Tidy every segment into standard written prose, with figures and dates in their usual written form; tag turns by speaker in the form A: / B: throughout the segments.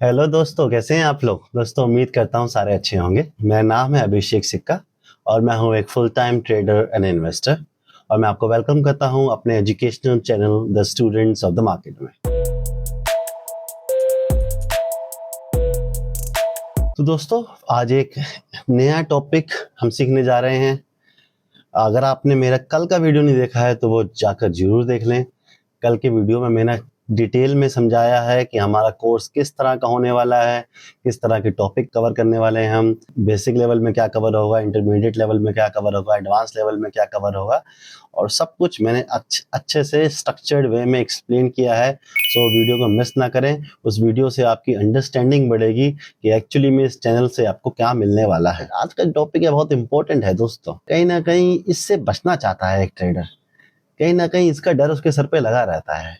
A: Hello दोस्तों, कैसे हैं आप लोग। दोस्तों, उम्मीद करता हूँ सारे अच्छे होंगे। मेरा नाम है अभिषेक सिक्का और मैं हूँ एक full time trader and investor और मैं आपको वेलकम करता हूँ अपने educational channel the students of the market में। तो दोस्तों, आज एक नया टॉपिक हम सीखने जा रहे हैं। अगर आपने मेरा कल का वीडियो नहीं देखा है तो वो जाकर जरूर देख लें। कल के वीडियो में मैंने डिटेल में समझाया है कि हमारा कोर्स किस तरह का होने वाला है, किस तरह के टॉपिक कवर करने वाले हैं हम। बेसिक लेवल में क्या कवर होगा, इंटरमीडिएट लेवल में क्या कवर होगा, एडवांस लेवल में क्या कवर होगा, और सब कुछ मैंने अच्छे से स्ट्रक्चर्ड वे में एक्सप्लेन किया है। सो वीडियो को मिस ना करें। उस वीडियो से आपकी अंडरस्टैंडिंग बढ़ेगी कि एक्चुअली में इस चैनल से आपको क्या मिलने वाला है। आज का टॉपिक है बहुत इंपॉर्टेंट है दोस्तों। कहीं ना कहीं इससे बचना चाहता है एक ट्रेडर, कहीं ना कहीं इसका डर उसके सर पे लगा रहता है।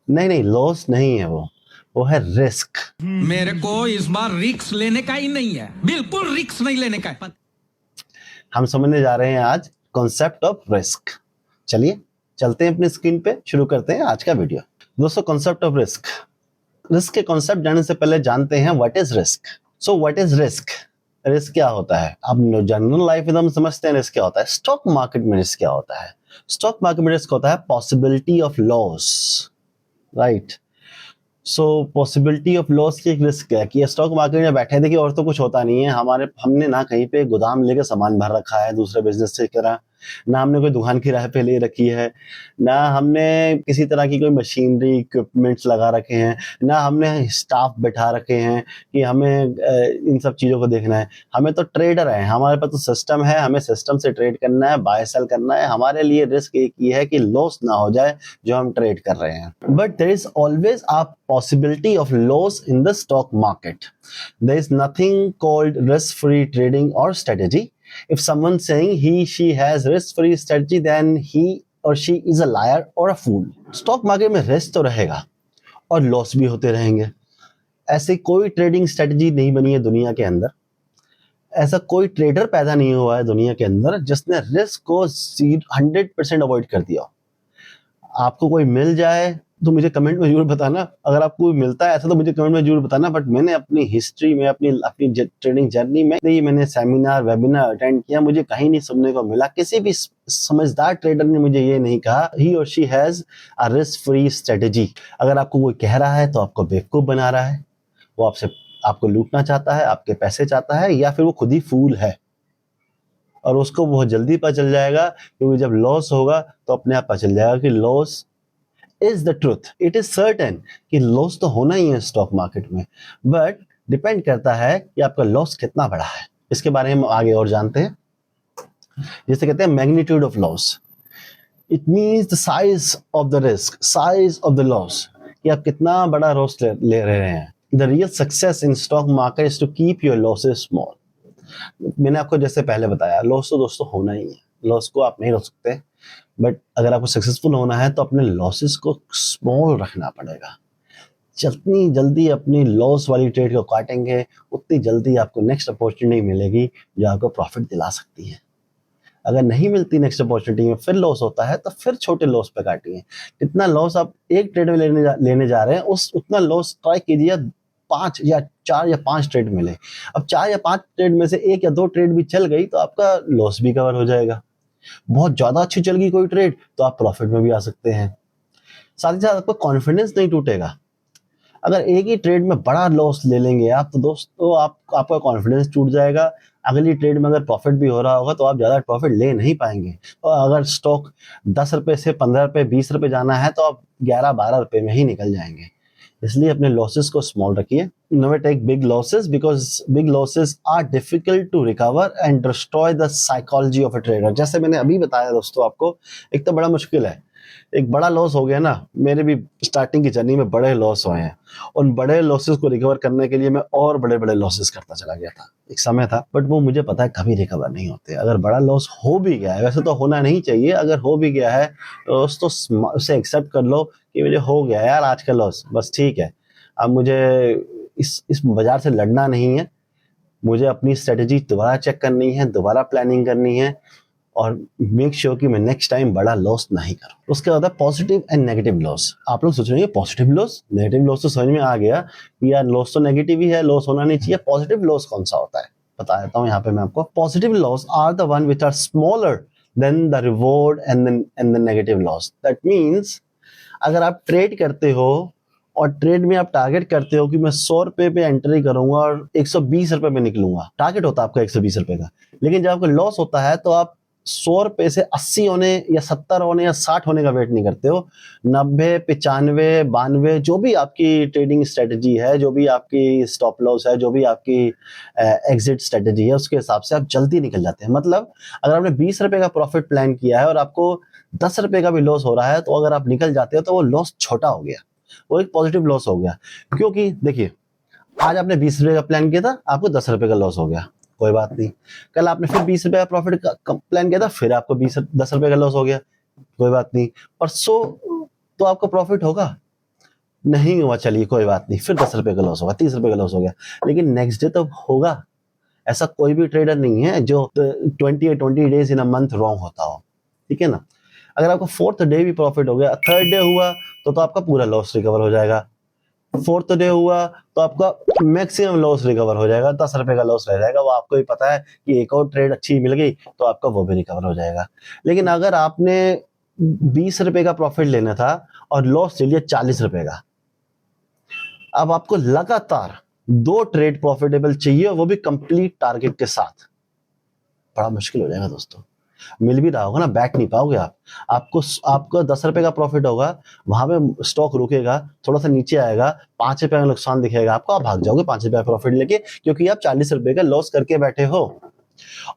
A: नहीं, लॉस नहीं है, वो है रिस्क।
B: मेरे को इस बार रिस्क लेने का ही नहीं है, बिल्कुल रिस्क नहीं लेने का है।
A: हम समझने जा रहे हैं आज कॉन्सेप्ट ऑफ रिस्क। चलिए चलते हैं अपनी स्क्रीन पे, शुरू करते हैं आज का वीडियो। दोस्तों, कॉन्सेप्ट ऑफ रिस्क। रिस्क के कॉन्सेप्ट जानने से पहले जानते हैं what is risk. So what is risk? Risk क्या होता है? अब जनरल लाइफ में हम समझते हैं रिस्क क्या होता है। स्टॉक मार्केट में रिस्क क्या होता है? स्टॉक मार्केट में रिस्क होता है possibility of loss, right. So possibility of loss की एक रिस्क है कि स्टॉक मार्केट में बैठे देखिए और तो कुछ होता नहीं है। हमने ना कहीं पे गोदाम लेके सामान भर रखा है दूसरे बिजनेस से करा, ना हमने कोई दुकान किराए पे ले रखी है, ना हमने किसी तरह की कोई मशीनरी इक्विपमेंट्स लगा रखे हैं, ना हमने स्टाफ बैठा रखे हैं कि हमें इन सब चीज़ों को देखना है। हमें तो ट्रेडर है, हमारे पास तो सिस्टम है, हमें सिस्टम से ट्रेड करना है, बाय सेल करना है। हमारे लिए रिस्क एक ही है कि लॉस ना हो जाए जो हम ट्रेड कर रहे हैं। But there is always a possibility of loss in the stock market. There is nothing called risk-free trading or strategy. If someone's saying she has risk-free strategy, then he or she is a liar or a fool. Stock market में risk तो रहेगा और loss भी होते रहेंगे। ऐसी कोई trading strategy नहीं बनी है दुनिया के अंदर, ऐसा कोई ट्रेडर पैदा नहीं हुआ है दुनिया के अंदर जिसने रिस्क को 100% अवॉइड कर दिया। आपको कोई मिल जाए तो मुझे कमेंट में जरूर बताना। अगर आपको कोई मिलता है ऐसा तो मुझे कमेंट में जरूर बताना। बट मैंने अपनी हिस्ट्री में, अपनी ट्रेडिंग जर्नी में मैंने सेमिनार वेबिनार अटेंड किया, मुझे कहीं नहीं सुनने को मिला, किसी भी समझदार ट्रेडर ने मुझे ये नहीं कहा ही और she has a risk free strategy. अगर आपको कोई कह रहा है तो आपको बेवकूफ बना रहा है, वो आपको लूटना चाहता है, आपके पैसे चाहता है, या फिर वो खुद ही फूल है। और उसको बहुत जल्दी पता चल जाएगा, क्योंकि जब लॉस होगा तो अपने आप पता चल जाएगा कि loss is the truth. It is certain कि लॉस तो होना ही है स्टॉक मार्केट में, बट डिपेंड करता है कि आपका लॉस कितना बड़ा है। इसके बारे में हम आगे और जानते हैं। जिसे कहते हैं magnitude of loss. It means the size of the risk, size of the loss, कि आप कितना बड़ा लॉस ले रहे हैं। The real success in stock market is to keep your losses small. मैंने आपको जैसे पहले बताया, लॉस तो दोस्तों होना ही है, लॉस को आप नहीं रोक सकते। बट अगर आपको सक्सेसफुल होना है तो अपने लॉसेस को स्मॉल रखना पड़ेगा। जितनी जल्दी अपनी लॉस वाली ट्रेड को काटेंगे उतनी जल्दी आपको नेक्स्ट अपॉर्चुनिटी मिलेगी जो आपको प्रॉफिट दिला सकती है। अगर नहीं मिलती नेक्स्ट अपॉर्चुनिटी में, फिर लॉस होता है, तो फिर छोटे लॉस पे काटिए। कितना लॉस आप एक ट्रेड में लेने जा रहे हैं, उतना लॉस ट्राई कीजिए 5 या 4 या 5 ट्रेड मिले। अब 4 या 5 ट्रेड में से 1 या 2 ट्रेड भी चल गई तो आपका लॉस भी कवर हो जाएगा। बहुत ज्यादा अच्छी चल गई कोई ट्रेड तो आप प्रॉफिट में भी आ सकते हैं। साथ ही साथ आपका कॉन्फिडेंस नहीं टूटेगा। अगर एक ही ट्रेड में बड़ा लॉस ले लेंगे आप तो दोस्तों आपका कॉन्फिडेंस टूट जाएगा। अगली ट्रेड में अगर प्रॉफिट भी हो रहा होगा तो आप ज्यादा प्रॉफिट ले नहीं पाएंगे। और अगर स्टॉक 10 रुपए से 15 रुपए 20 रुपए जाना है तो आप 11-12 रुपए में ही निकल जाएंगे। इसलिए अपने लॉसेस को स्मॉल रखिए। Never take big losses because big losses are difficult to recover and destroy the psychology of a trader. जैसे मैंने अभी बताया दोस्तों आपको, एक तो बड़ा मुश्किल है, एक बड़ा लॉस हो गया ना। मेरे भी स्टार्टिंग की जर्नी में बड़े लॉस हुए हैं। उन बड़े लॉसेस को रिकवर करने के लिए मैं और बड़े बड़े लॉसेस करता चला गया था। एक समय था, बट वो मुझे पता है कभी रिकवर नहीं होते। अगर बड़ा लॉस हो भी गया है, वैसे तो होना नहीं चाहिए, अगर हो भी गया है तो उसे एक्सेप्ट कर लो कि मुझे हो गया यार आज का लॉस, बस ठीक है। अब मुझे इस बाजार से लड़ना नहीं है, मुझे अपनी स्ट्रेटेजी दोबारा चेक करनी है, दोबारा प्लानिंग करनी है। और मेक श्योर कि मैं नेक्स्ट टाइम बड़ा लॉस नहीं करूं। उसके बाद पॉजिटिव एंड नेगेटिव लॉस। आप लोग सोच रहे हैं पॉजिटिव लॉस नेगेटिव लॉस तो समझ में आ गया कि यार लॉस तो नेगेटिव ही है, लॉस होना नहीं चाहिए। पॉजिटिव लॉस कौन सा होता है बता देता हूं यहाँ पे मैं आपको। Positive loss are the one which are smaller than the reward and the negative loss. That means अगर आप ट्रेड करते हो और ट्रेड में आप टारगेट करते हो कि मैं 100 रुपए पे एंट्री करूंगा और 120 रुपए में निकलूंगा, टारगेट होता है आपका 120 रुपए का। लेकिन जब आपका लॉस होता है तो आप 100 रुपए से 80 होने या 70 होने या 60 होने का वेट नहीं करते हो। 90, 95, 92 जो भी आपकी ट्रेडिंग स्ट्रेटेजी है, जो भी आपकी स्टॉप लॉस है, जो भी आपकी एग्जिट स्ट्रेटेजी है, उसके हिसाब से आप जल्दी निकल जाते हैं। मतलब अगर आपने 20 रुपए का प्रॉफिट प्लान किया है और आपको 10 रुपए का भी लॉस हो रहा है तो अगर आप निकल जाते हो तो वो लॉस छोटा हो गया, वो एक पॉजिटिव लॉस हो गया। क्योंकि देखिए आज आपने 20 रुपए का प्लान किया था, आपको 10 रुपए का लॉस हो गया, कोई बात नहीं। कल आपने फिर 20 रुपए का प्रॉफिट का प्लान किया था, फिर आपको 10 रुपए का लॉस हो गया, कोई बात नहीं। परसों तो आपको प्रॉफिट होगा नहीं हुआ, चलिए कोई बात नहीं, फिर 10 रुपए का लॉस होगा, 30 रुपए का लॉस हो गया, लेकिन नेक्स्ट डे तो होगा। ऐसा कोई भी ट्रेडर नहीं है जो 20 days in a month wrong होता हो, ठीक है ना। अगर आपको 4th डे भी प्रॉफिट हो गया, 3rd डे हुआ तो आपका पूरा लॉस रिकवर हो जाएगा। 4th डे हुआ तो आपका मैक्सिमम लॉस रिकवर हो जाएगा, 10 रुपए का लॉस रह जाएगा। वो आपको भी पता है कि एक और ट्रेड अच्छी मिल गई तो आपका वो भी रिकवर हो जाएगा। लेकिन अगर आपने 20 रुपए का प्रॉफिट लेना था और लॉस ले लिया 40 रुपए का, अब आपको लगातार 2 ट्रेड प्रॉफिटेबल चाहिए, वो भी कंप्लीट टारगेट के साथ। बड़ा मुश्किल हो जाएगा दोस्तों। मिल भी रहा होगा ना, बैठ नहीं पाओगे आप। आपको 10 रुपए का प्रॉफिट होगा, वहां पे स्टॉक रुकेगा, थोड़ा सा नीचे आएगा, 5 रुपए का नुकसान दिखेगा आपको, आप भाग जाओगे 5 रुपए का प्रॉफिट लेके, क्योंकि आप 40 रुपए का लॉस करके बैठे हो।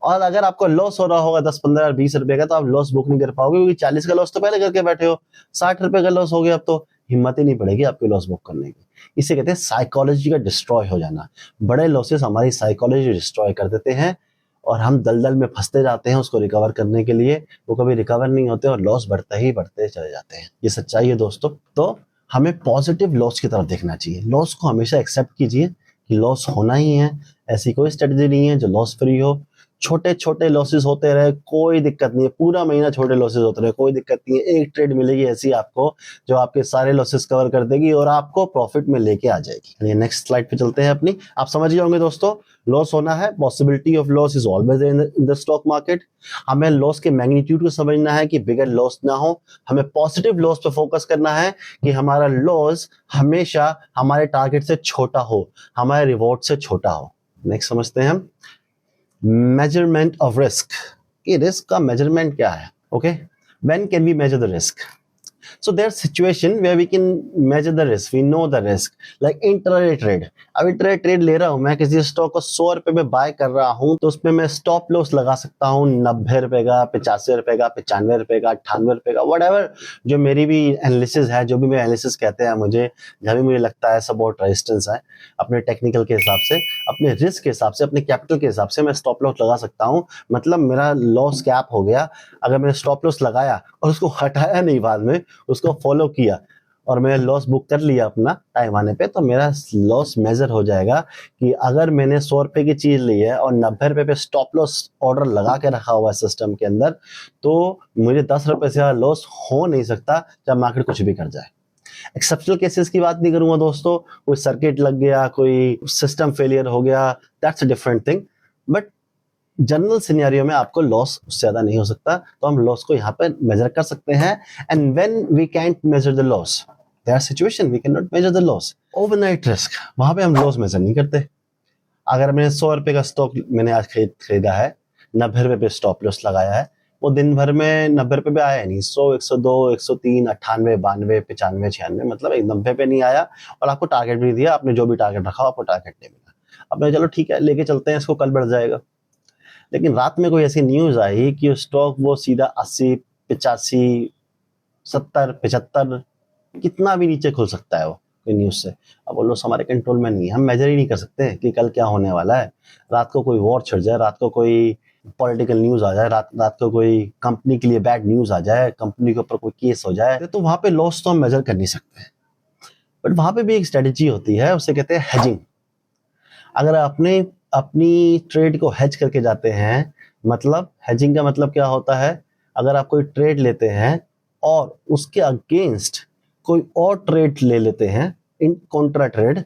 A: और अगर आपको लॉस हो रहा होगा 10, 15, 20 रुपए का, तो आप लॉस बुक नहीं कर पाओगे, क्योंकि 40 का लॉस तो पहले करके बैठे हो। 60 रुपए का लॉस हो गया, अब तो हिम्मत ही नहीं पड़ेगी आपकी लॉस बुक करने की। इसे कहते हैं साइकोलॉजी का डिस्ट्रॉय हो जाना। बड़े लॉसेस हमारी साइकोलॉजी डिस्ट्रॉय कर देते हैं और हम दलदल में फंसते जाते हैं उसको रिकवर करने के लिए। वो कभी रिकवर नहीं होते और लॉस बढ़ते ही बढ़ते चले जाते हैं। ये सच्चाई है दोस्तों। तो हमें पॉजिटिव लॉस की तरफ देखना चाहिए। लॉस को हमेशा एक्सेप्ट कीजिए कि लॉस होना ही है। ऐसी कोई स्ट्रेटजी नहीं है जो लॉस फ्री हो। छोटे छोटे लॉसेस होते रहे, कोई दिक्कत नहीं है। पूरा महीना छोटे लॉसेस होते रहे, कोई दिक्कत नहीं है। एक ट्रेड मिलेगी ऐसी आपको जो आपके सारे लॉसेस कवर कर देगी और आपको प्रॉफिट में लेके आ जाएगी। ये नेक्स्ट स्लाइड पे चलते हैं अपनी। आप समझ ही होंगे दोस्तों, लॉस होना है, possibility of loss is always in the stock market. हमें लॉस के मैग्नीट्यूड को समझना है कि बिगर लॉस ना हो। हमें पॉजिटिव लॉस पे फोकस करना है कि हमारा लॉस हमेशा हमारे टारगेट से छोटा हो, हमारे रिवॉर्ड से छोटा हो। नेक्स्ट समझते हैं हम मेजरमेंट ऑफ रिस्क। कि रिस्क का मेजरमेंट क्या है? Okay, when can we measure the risk? So there's situation where we can measure the risk. We know the risk. Like intraday trade. अब इंट्राडे ट्रेड ले रहा हूं मैं, किसी स्टॉक को 100 रुपए में बाय कर रहा हूं, तो उसमें मैं स्टॉप लॉस लगा सकता हूं 90 रुपए का, 85 रुपए का, 95 रुपए का, 98 रुपए का, व्हाटएवर जो मेरी भी एनालिसिस है, जो भी मेरे एनालिसिस कहते हैं मुझे, जहां भी मुझे लगता है सपोर्ट रेजिस्टेंस है, अपने टेक्निकल के हिसाब से, अपने रिस्क के हिसाब से, अपने कैपिटल के हिसाब से मैं स्टॉप लॉस लगा सकता हूं। मतलब मेरा लॉस कैप हो गया। अगर मैंने स्टॉप लॉस लगाया और उसको हटाया नहीं बाद में, उसको फॉलो किया और मैंने लॉस बुक कर लिया अपना टाइम आने पे, तो मेरा लॉस मेजर हो जाएगा कि अगर मैंने 100 रुपए की चीज ली है और 90 रुपए पे स्टॉप लॉस ऑर्डर लगा के रखा हुआ है सिस्टम के अंदर, तो मुझे 10 रुपए से ज्यादा लॉस हो नहीं सकता जब मार्केट कुछ भी कर जाए। एक्सेप्शनल केसेस की बात नहीं करूंगा दोस्तों, कोई सर्किट लग गया, कोई सिस्टम फेलियर हो गया, that's a different thing. But general scenario में आपको लॉस ज्यादा नहीं हो सकता, तो हम लॉस को यहाँ पे मेजर कर सकते हैं। And when we can't measure the loss, there are situation we can not measure the loss. Overnight risk, वहां पे हम लॉस मेजर नहीं करते। अगर मैंने 100 रुपए का स्टॉक मैंने आज खरीदा है, 90 रुपए पे स्टॉप लॉस लगाया है, वो दिन भर में 90 रुपए पे आया नहीं, 100, 102, 103, 98, 92, 95, 96, मतलब 90 पे नहीं आया और आपको टारगेट भी नहीं दिया। आपने जो भी टारगेट रखा आपको टारगेट नहीं मिला। अब चलो ठीक है, लेके चलते हैं इसको, कल बढ़ जाएगा। लेकिन रात में कोई ऐसी न्यूज आई कि स्टॉक वो सीधा 80, 85, 70, 75, कितना भी नीचे खुल सकता है वो कोई न्यूज से। अब वो लोग हमारे कंट्रोल में नहीं है, हम मेजर ही नहीं कर सकते कि कल क्या होने वाला है। रात को कोई वॉर छिड़ जाए, रात को कोई पॉलिटिकल न्यूज आ जाए, रात को कोई कंपनी के लिए बैड न्यूज आ जाए, कंपनी के ऊपर कोई केस हो जाए, तो वहां पे लॉस तो हम मेजर कर नहीं सकते। बट वहां पे भी एक स्ट्रेटेजी होती है, उसे कहते हैं हेजिंग। अगर आपने अपनी ट्रेड को हेज करके जाते हैं, मतलब हेजिंग का मतलब क्या होता है, अगर आप कोई ट्रेड लेते हैं और उसके अगेंस्ट कोई और ट्रेड ले लेते हैं इन कॉन्ट्रा ट्रेड,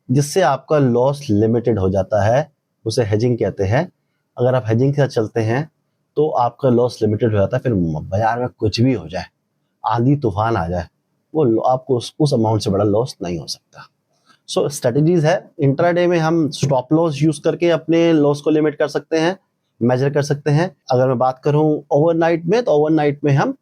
A: जिससे आपका लॉस लिमिटेड हो जाता है, उसे हेजिंग कहते हैं। अगर आप हेजिंग के साथ चलते हैं तो आपका लॉस लिमिटेड हो जाता है, फिर बाजार में कुछ भी हो जाए, आंधी तूफान आ जाए, वो आपको उस अमाउंट से बड़ा लॉस नहीं हो सकता। सो स्ट्रेटजीज है, इंट्राडे में हम स्टॉप लॉस यूज करके अपने लॉस को लिमिट कर सकते हैं, मेजर कर सकते हैं। अगर मैं बात करूं ओवरनाइट में, तो ओवरनाइट में हम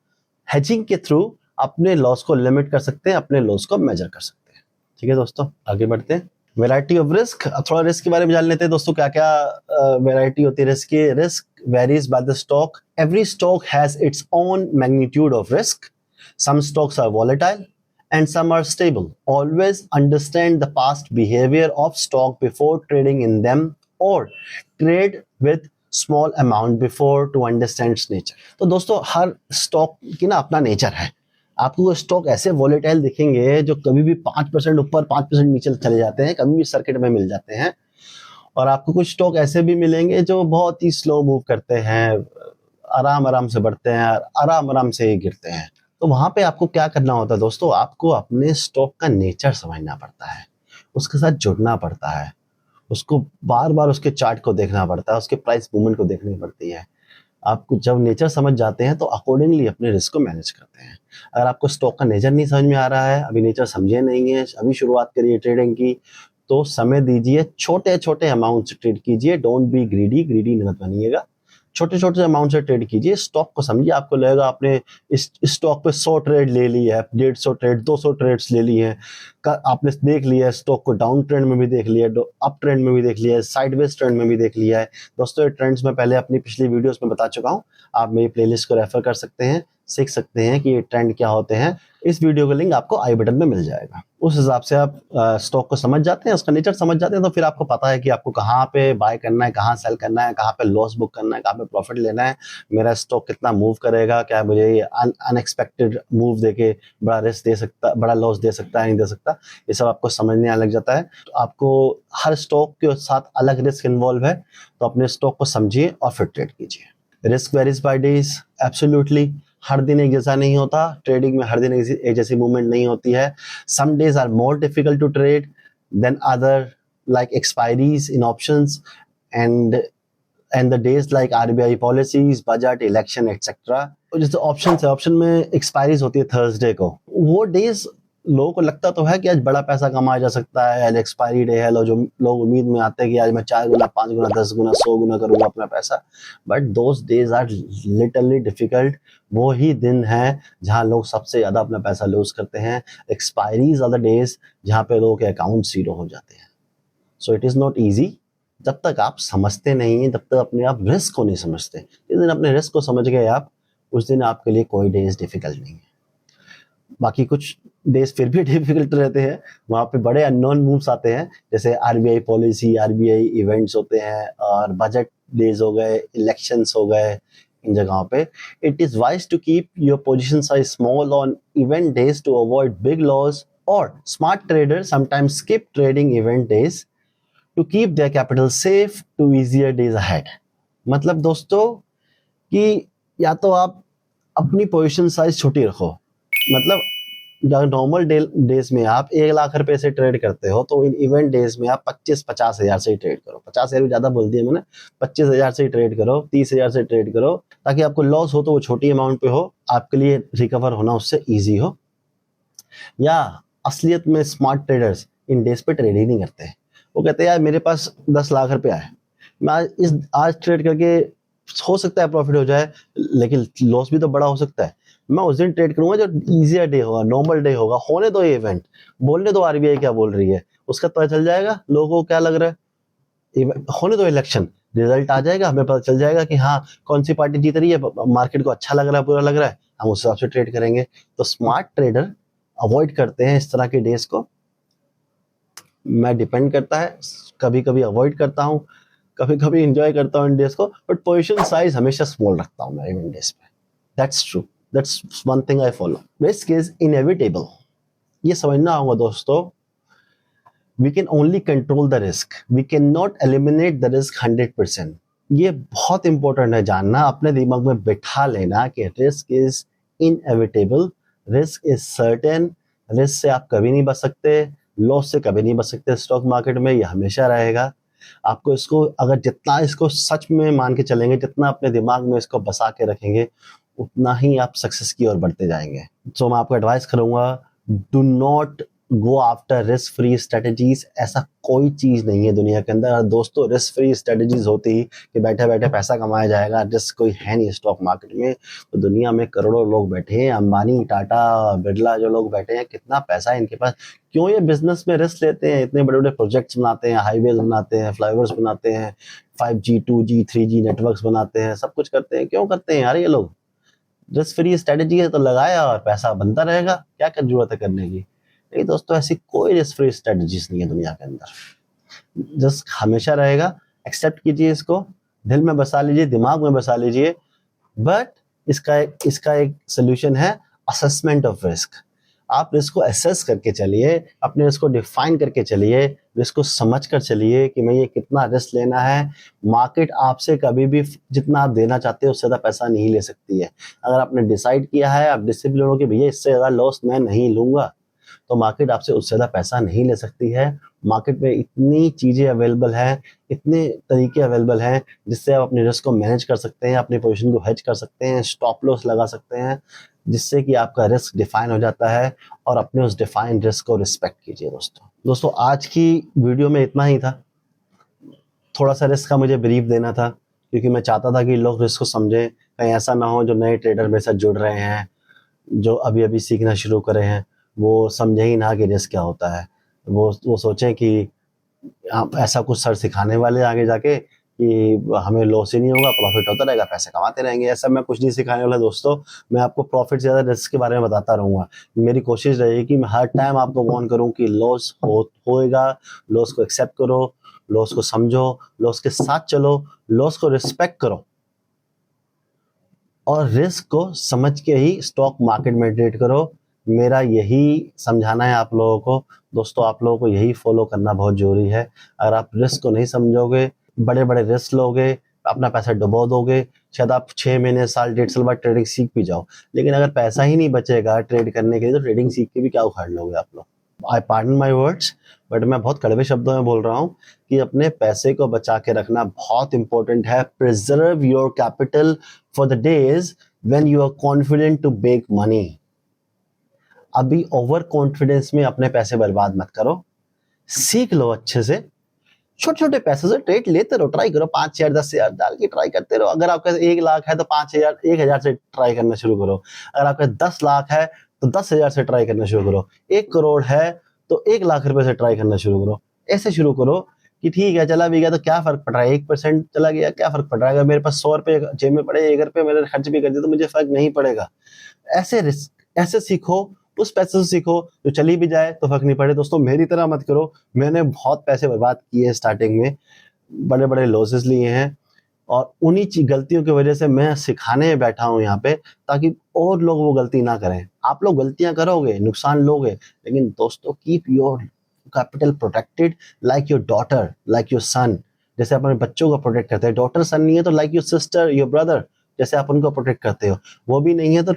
A: हेजिंग के थ्रू अपने लॉस को लिमिट कर सकते हैं, अपने लॉस को मेजर कर सकते हैं। ठीक है दोस्तों, आगे बढ़ते हैं। वैरायटी ऑफ रिस्क, थोड़ा रिस्क के बारे में जान लेते हैं दोस्तों, क्या क्या वैरायटी होती है रिस्क की। Risk varies by the stock, every stock has its own magnitude of risk, some stocks are volatile and some are stable. Always understand the past behavior of stock before trading in them, or trade with small amount before to understand its nature. तो दोस्तों हर stock की ना अपना nature है। आपको stock ऐसे volatile दिखेंगे जो कभी भी 5% ऊपर 5% नीचे चले जाते हैं, कभी भी सर्किट में मिल जाते हैं, और आपको कुछ स्टॉक ऐसे भी मिलेंगे जो बहुत ही स्लो मूव करते हैं, आराम आराम से बढ़ते हैं, आराम आराम से ही गिरते हैं। तो वहां पे आपको क्या करना होता है दोस्तों, आपको अपने स्टॉक का नेचर समझना पड़ता है, उसके साथ जुड़ना पड़ता है, उसको बार बार उसके चार्ट को देखना पड़ता है, उसके प्राइस मूवमेंट को देखनी पड़ती है। आपको जब नेचर समझ जाते हैं तो अकॉर्डिंगली अपने रिस्क को मैनेज करते हैं। अगर आपको स्टॉक का नेचर नहीं समझ में आ रहा है, अभी नेचर समझे नहीं है, अभी शुरुआत करिए ट्रेडिंग की, तो समय दीजिए, छोटे छोटे अमाउंट से ट्रेड कीजिए, डोंट बी ग्रीडी, ग्रीडी मत बनिएगा, छोटे छोटे अमाउंट से ट्रेड कीजिए। स्टॉक को समझिए, आपको लगेगा आपने इस स्टॉक पे 100 ट्रेड ले ली है, 150 ट्रेड, 200 ट्रेड्स ले ली है, आपने देख लिया है स्टॉक को, डाउन ट्रेंड में भी देख लिया है, अप ट्रेंड में भी देख लिया है, साइडवेज ट्रेंड में भी देख लिया है। दोस्तों ये ट्रेंड्स में पहले अपनी पिछली वीडियोस में बता चुका हूँ, आप मेरी प्लेलिस्ट को रेफर कर सकते हैं, सीख सकते हैं कि ये ट्रेंड क्या होते हैं। इस वीडियो का लिंक आपको आई बटन में मिल जाएगा। उस हिसाब से आप स्टॉक को समझ जाते हैं, उसका नेचर समझ जाते हैं, तो फिर आपको पता है कि आपको कहाँ पे बाय करना है, कहाँ सेल करना है, कहाँ पे लॉस बुक करना है, कहाँ पे प्रॉफिट लेना है, मेरा स्टॉक कितना मूव करेगा, क्या मुझे ये अनएक्सपेक्टेड मूव देके बड़ा रिस्क दे सकता, बड़ा लॉस दे सकता है, नहीं दे सकता, ये सब आपको समझने आने लग जाता है। तो आपको हर स्टॉक के साथ अलग रिस्क इन्वॉल्व है, तो अपने स्टॉक को समझिए और फिर ट्रेड कीजिए। Risk varies by days, absolutely, हर दिन एक जैसा नहीं होता, ट्रेडिंग में हर दिन एक जैसी मूवमेंट नहीं होती है। Some days are more difficult to trade than other, like expiries in options and the days like RBI policies, budget, election etcetera. जैसे ऑप्शन है, ऑप्शन में एक्सपायरीज होती है थर्सडे को, वो डेज लोगों को लगता तो है कि आज बड़ा पैसा कमाया जा सकता है, आज एक्सपायरी डे है, जो लोग उम्मीद में आते हैं कि आज मैं 4 गुना, 5 गुना, 10 गुना, 100 गुना करूंगा अपना पैसा, but those days are literally difficult. वो ही दिन है जहां लोग सबसे ज्यादा अपना पैसा लूज करते हैं। एक्सपायरीज आर द डेज जहां पे लोगों के अकाउंट जीरो हो जाते हैं। So it is not easy, जब तक आप समझते नहीं हैं, जब तक अपने आप रिस्क को नहीं समझते। जिस दिन अपने रिस्क को समझ गए आप, उस दिन आपके लिए कोई डेज डिफिकल्ट नहीं है। बाकी कुछ डेज फिर भी डिफिकल्ट रहते हैं, वहाँ पे बड़े अननोन मूव्स आते हैं, जैसे आरबीआई पॉलिसी, आरबीआई इवेंट्स होते हैं, और बजट डेज हो गए, इलेक्शंस हो गए, इन जगहों पे it is wise to keep your position size small on event days to avoid big loss, और smart traders sometimes skip trading event days to keep their capital safe to easier days ahead. मतलब दोस्तों कि या तो आप अपनी position size छोटी रखो, मतलब नॉर्मल डेज में आप 1 लाख रुपए से ट्रेड करते हो, तो इन इवेंट डेज में आप 25-50 हजार से ही ट्रेड करो। 50 हजार ज्यादा बोल दिया मैंने, 25 हजार से ही ट्रेड करो, 30 हजार से ट्रेड करो, ताकि आपको लॉस हो तो वो छोटी अमाउंट पे हो, आपके लिए रिकवर होना उससे ईजी हो। या असलियत में स्मार्ट ट्रेडर्स इन डेज पे ट्रेड ही नहीं करते, वो कहते हैं यार मेरे पास 10 लाख रुपए आए, मैं आज ट्रेड करके हो सकता है प्रॉफिट हो जाए, लेकिन लॉस भी तो बड़ा हो सकता है, मैं उस दिन ट्रेड करूंगा जो इजियर डे होगा, नॉर्मल डे होगा, होने दो ये इवेंट, बोलने दो आरबीआई क्या बोल रही है, उसका पता चल जाएगा लोगों को क्या लग रहा है, होने दो इलेक्शन, रिजल्ट आ जाएगा, हमें पता चल जाएगा कि हाँ कौन सी पार्टी जीत रही है, मार्केट को अच्छा लग रहा है, बुरा लग रहा है, हम उस हिसाब से ट्रेड करेंगे। तो स्मार्ट ट्रेडर अवॉइड करते हैं इस तरह के डेज को। मैं डिपेंड करता है, कभी कभी अवॉइड करता हूँ, कभी कभी इंजॉय करता हूँ इन डेज को, बट पोजीशन साइज हमेशा स्मॉल रखता हूँ मैं इन डेज पे। That's true, that's one thing I follow. Risk is inevitable, ये समझना होगा दोस्तों। We can only control the risk, we can not eliminate the risk 100%। ये बहुत इंपॉर्टेंट है जानना, अपने दिमाग में बिठा लेना कि risk is inevitable, risk is certain, risk से आप कभी नहीं बच सकते, लॉस से कभी नहीं बच सकते स्टॉक मार्केट में, ये हमेशा रहेगा। आपको इसको अगर जितना इसको सच में मान के चलेंगे, जितना अपने दिमाग में इसको बसा के रखेंगे, उतना ही आप सक्सेस की ओर बढ़ते जाएंगे। तो मैं आपको एडवाइस करूंगा, do not go after risk free strategies. ऐसा कोई चीज नहीं है दुनिया के अंदर दोस्तों रिस्क फ्री स्ट्रेटेजीज होती कि बैठे बैठे पैसा कमाया जाएगा, रिस्क कोई है नहीं स्टॉक मार्केट में। तो दुनिया में करोड़ों लोग बैठे हैं, अंबानी, टाटा, बिरला जो लोग बैठे हैं, कितना पैसा है इनके पास। क्यों ये बिजनेस में रिस्क लेते हैं, इतने बड़े बड़े प्रोजेक्ट्स बनाते हैं, हाईवेज बनाते हैं, फ्लाईओवर्स बनाते हैं, 5G 2G 3G नेटवर्क्स बनाते हैं, सब कुछ करते हैं। क्यों करते हैं यार ये लोग? रिस्क फ्री स्ट्रेटेजी है तो लगाया और पैसा बनता रहेगा, क्या कर जरूरत है करने की? नहीं दोस्तों, ऐसी कोई रिस्क फ्री स्ट्रेटेजीज नहीं है दुनिया के अंदर। जस्ट हमेशा रहेगा, एक्सेप्ट कीजिए इसको, दिल में बसा लीजिए, दिमाग में बसा लीजिए। बट इसका एक सोल्यूशन है असेसमेंट ऑफ रिस्क। आप रिस्क को असेस करके चलिए, अपने रिस्क को डिफाइन करके चलिए, रिस्क को समझ कर चलिए कि मैं ये कितना रिस्क लेना है। मार्केट आपसे कभी भी जितना आप देना चाहते हो उससे ज़्यादा पैसा नहीं ले सकती है। अगर आपने डिसाइड किया है, आप डिसिप्लिन हो कि भैया इससे ज़्यादा लॉस मैं नहीं लूंगा, तो मार्केट आपसे उससे ज़्यादा पैसा नहीं ले सकती है। मार्केट में इतनी चीज़ें अवेलेबल हैं, इतने तरीके अवेलेबल हैं जिससे आप अपने रिस्क को मैनेज कर सकते हैं, अपनी पोजीशन को हेज कर सकते हैं, स्टॉप लॉस लगा सकते हैं, जिससे कि आपका रिस्क डिफाइन हो जाता है। और अपने उस डिफाइंड रिस्क को रिस्पेक्ट कीजिए दोस्तों आज की वीडियो में इतना ही था। थोड़ा सा रिस्क का मुझे ब्रीफ देना था क्योंकि मैं चाहता था कि लोग रिस्क को समझें, कहीं ऐसा ना हो जो नए ट्रेडर मेरे साथ जुड़ रहे हैं, जो अभी अभी सीखना शुरू करे हैं, वो समझे ही ना कि रिस्क क्या होता है। वो सोचें कि आप ऐसा कुछ सर सिखाने वाले आगे जाके कि हमें लॉस ही नहीं होगा, प्रॉफिट होता रहेगा, पैसे कमाते रहेंगे। ऐसा मैं कुछ नहीं सिखाने वाला दोस्तों। मैं आपको प्रॉफिट से ज़्यादा रिस्क के बारे में बताता रहूँगा। मेरी कोशिश रहेगी कि मैं हर टाइम आपको वार्न करूँ कि लॉस होएगा, लॉस को एक्सेप्ट करो, लॉस को समझो, लॉस के साथ चलो, लॉस को रिस्पेक्ट करो और रिस्क को समझ के ही स्टॉक मार्केट में ट्रेड करो। मेरा यही समझाना है आप लोगों को दोस्तों, आप लोगों को यही फॉलो करना बहुत जरूरी है। अगर आप रिस्क को नहीं समझोगे, बड़े बड़े रिस्क लोगे, अपना पैसा डुबो दोगे, शायद आप 6 महीने, साल, 1.5 साल बाद ट्रेडिंग सीख भी जाओ, लेकिन अगर पैसा ही नहीं बचेगा ट्रेड करने के लिए तो ट्रेडिंग सीख के भी क्या उखाड़ लोगे आप लोग? आई पार्डन माई वर्ड्स, बट मैं बहुत कड़वे शब्दों में बोल रहा हूँ कि अपने पैसे को बचा के रखना बहुत इंपॉर्टेंट है। Preserve your capital for the days when you are confident to make money. अभी ओवर कॉन्फिडेंस में अपने पैसे बर्बाद मत करो, सीख लो अच्छे से, छोटे छोटे पैसे से ट्रेड लेते रहो, ट्राई करो, 5,000 10,000 डाल के ट्राई करते रहो। अगर आपका 1 लाख है तो 5,000 1,000 से ट्राई करना शुरू करो। अगर आपका 10 लाख है तो 10,000 से ट्राई करना शुरू करो। 1 करोड़ है तो 1 लाख रुपए से ट्राई करना शुरू करो। ऐसे शुरू करो कि ठीक है चला भी गया तो क्या फर्क पड़ रहा है, 1% चला गया क्या फर्क पड़ रहा है, अगर मेरे पास 100 रुपए जेब में पड़े, 1 रुपए मैंने खर्च भी कर दिया तो मुझे फर्क नहीं पड़ेगा। ऐसे सीखो, उस पैसे से सीखो जो चली भी जाए तो फर्क नहीं पड़े। दोस्तों मेरी तरह मत करो, मैंने बहुत पैसे बर्बाद किए स्टार्टिंग में, बड़े बड़े लॉसेस लिए हैं और उन्हीं गलतियों की वजह से मैं सिखाने बैठा हूँ यहाँ पे, ताकि और लोग वो गलती ना करें। आप लोग गलतियां करोगे, नुकसान लोगे, लेकिन दोस्तों keep your capital protected like your daughter, like your son. जैसे अपने बच्चों को प्रोटेक्ट करते हैं, डॉटर सन नहीं है तो like your sister, your brother, जैसे आप उनको प्रोटेक्ट करते हो, वो भी नहीं है तो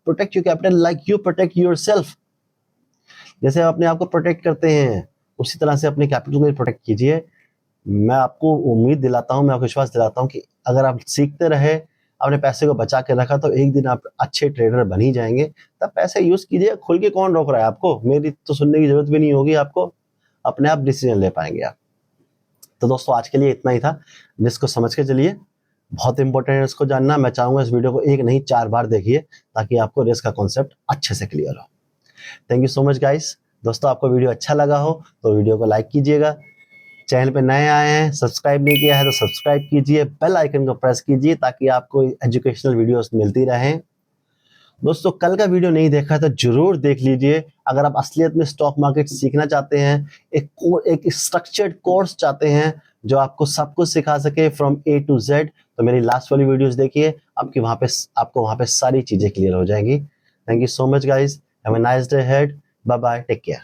A: protect your capital like you protect yourself. जैसे आप अपने आप को प्रोटेक्ट करते हैं उसी तरह से अपने कैपिटल को प्रोटेक्ट कीजिए। मैं आपको उम्मीद दिलाता हूं, मैं आपको विश्वास दिलाता हूं कि अगर आप सीखते रहे, अपने पैसे को बचा के रखा, तो एक दिन आप अच्छे ट्रेडर बन ही जाएंगे। तब पैसे यूज कीजिए, खुल के कौन रोक रहा है आपको? मेरी तो सुनने की जरूरत भी नहीं होगी आपको, अपने आप डिसीजन ले पाएंगे आप। तो दोस्तों आज के लिए इतना ही था, जिसको समझ के चलिए, बहुत इंपॉर्टेंट है इसको जानना। मैं चाहूंगा इस वीडियो को 1 नहीं 4 बार देखिए ताकि आपको रिस्क का कॉन्सेप्ट अच्छे से क्लियर हो। Thank you so much guys. दोस्तों आपको वीडियो अच्छा लगा हो तो वीडियो को लाइक कीजिएगा, चैनल पे नए आए हैं सब्सक्राइब नहीं किया है तो सब्सक्राइब कीजिए, बेल आइकन को प्रेस कीजिए ताकि आपको एजुकेशनल वीडियोस मिलती रहें। दोस्तों कल का वीडियो नहीं देखा है तो जरूर देख लीजिए। अगर आप असलियत में स्टॉक मार्केट सीखना चाहते हैं, एक स्ट्रक्चर्ड कोर्स चाहते हैं जो आपको सब कुछ सिखा सके फ्रॉम A to Z, तो मेरी लास्ट वाली वीडियोस देखिए, आपको वहां पे सारी चीजें क्लियर हो जाएंगी। Thank you so much guys, have a nice day ahead, bye bye, take care.